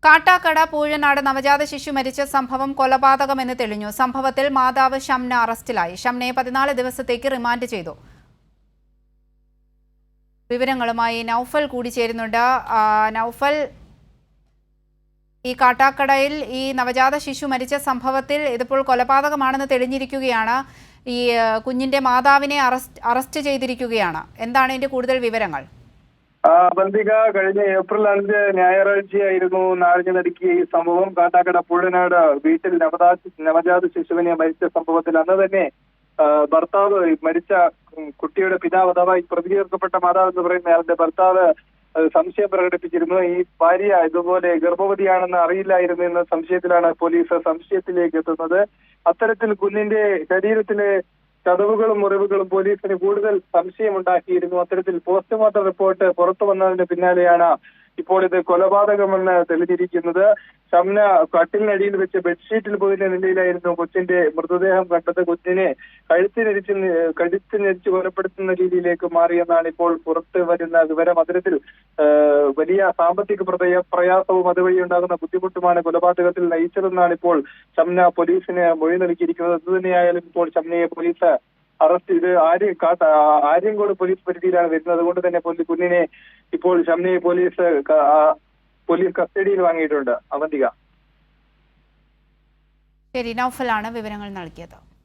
കാട്ടാക്കട പൂഴനാട് നവജാത ശിശു മരിച്ച സംഭവം കൊലപാതകമെന്ന് തെളിഞ്ഞു. സംഭവത്തിൽ മാതാവ് ഷംന അറസ്റ്റിലായി. ഷംനയെ 14 ദിവസത്തേക്ക് റിമാൻഡ് ചെയ്തു. വിവരങ്ങളുമായി നൗഫൽ കൂടി ചേരുന്നുണ്ട്. നൗഫൽ, ഈ കാട്ടാക്കടയിൽ ഈ നവജാത ശിശു മരിച്ച സംഭവത്തിൽ ഇതിപ്പോൾ കൊലപാതകമാണെന്ന് തെളിഞ്ഞിരിക്കുകയാണ്. ഈ കുഞ്ഞിന്റെ മാതാവിനെ അറസ്റ്റ് ചെയ്തിരിക്കുകയാണ്. എന്താണ് ഇതിന്റെ കൂടുതൽ വിവരങ്ങൾ? ബന്ധിക കഴിഞ്ഞ ഏപ്രിൽ 5 ഞായറാഴ്ചയായിരുന്നു നാഴിഞ്ഞ നടുക്കിയ ഈ സംഭവം. കാട്ടാക്കട പൂഴനാട് വീട്ടിൽ നവജാത ശിശുവിനെ മരിച്ച സംഭവത്തിൽ അന്ന് തന്നെ ഭർത്താവ്, മരിച്ച കുട്ടിയുടെ പിതാവ് അഥവാ ഈ പ്രതികരിക്കപ്പെട്ട മാതാവ് എന്ന് പറയുന്ന അയാളുടെ ഭർത്താവ് സംശയം പ്രകടിപ്പിച്ചിരുന്നു. ഈ ഭാര്യ ഇതുപോലെ ഗർഭവതിയാണെന്ന് അറിയില്ലായിരുന്നു എന്ന സംശയത്തിലാണ് പോലീസ് സംശയത്തിലേക്ക് എത്തുന്നത്. അത്തരത്തിൽ കുഞ്ഞിന്റെ ശരീരത്തിലെ ചതവുകളും മുറിവുകളും പോലീസിന് കൂടുതൽ സംശയമുണ്ടാക്കിയിരുന്നു. അത്തരത്തിൽ പോസ്റ്റ്മോർട്ടം റിപ്പോർട്ട് പുറത്തു വന്നതിന്റെ പിന്നാലെയാണ് ഇപ്പോൾ ഇത് കൊലപാതകമെന്ന് തെളിഞ്ഞിരിക്കുന്നത്. ഷംന കട്ടിലിനടിയിൽ വെച്ച് ബെഡ്ഷീറ്റിൽ പോയിരുന്ന നിലയിലായിരുന്നു കൊച്ചിന്റെ മൃതദേഹം കണ്ടത്. കുഞ്ഞിനെ കഴുത്ത് ഞെരിച്ച് കൊലപ്പെടുത്തുന്ന രീതിയിലേക്ക് മാറിയെന്നാണ് ഇപ്പോൾ പുറത്ത് വരുന്ന വിവരം. അത്തരത്തിൽ വലിയ സാമ്പത്തിക പ്രയാസവും അതുവഴി ഉണ്ടാകുന്ന ബുദ്ധിമുട്ടുമാണ് കൊലപാതകത്തിൽ നയിച്ചതെന്നാണ് ഇപ്പോൾ ഷംന പോലീസിന് മൊഴി നൽകിയിരിക്കുന്നത്. എന്തുതന്നെയായാലും ഇപ്പോൾ ഷംനയെ പോലീസ് അറസ്റ്റ് ചെയ്ത് ആര്യങ്കോട് പോലീസ് പരിധിയിലാണ് വരുന്നത്. അതുകൊണ്ട് തന്നെ കുഞ്ഞിനെ ഇപ്പോൾ ഷംനയെ പോലീസ് കസ്റ്റഡിയിൽ വാങ്ങിയിട്ടുണ്ട്. അവന്തിക. ശരി, നൗഫലാണ് വിവരങ്ങൾ നൽകിയത്.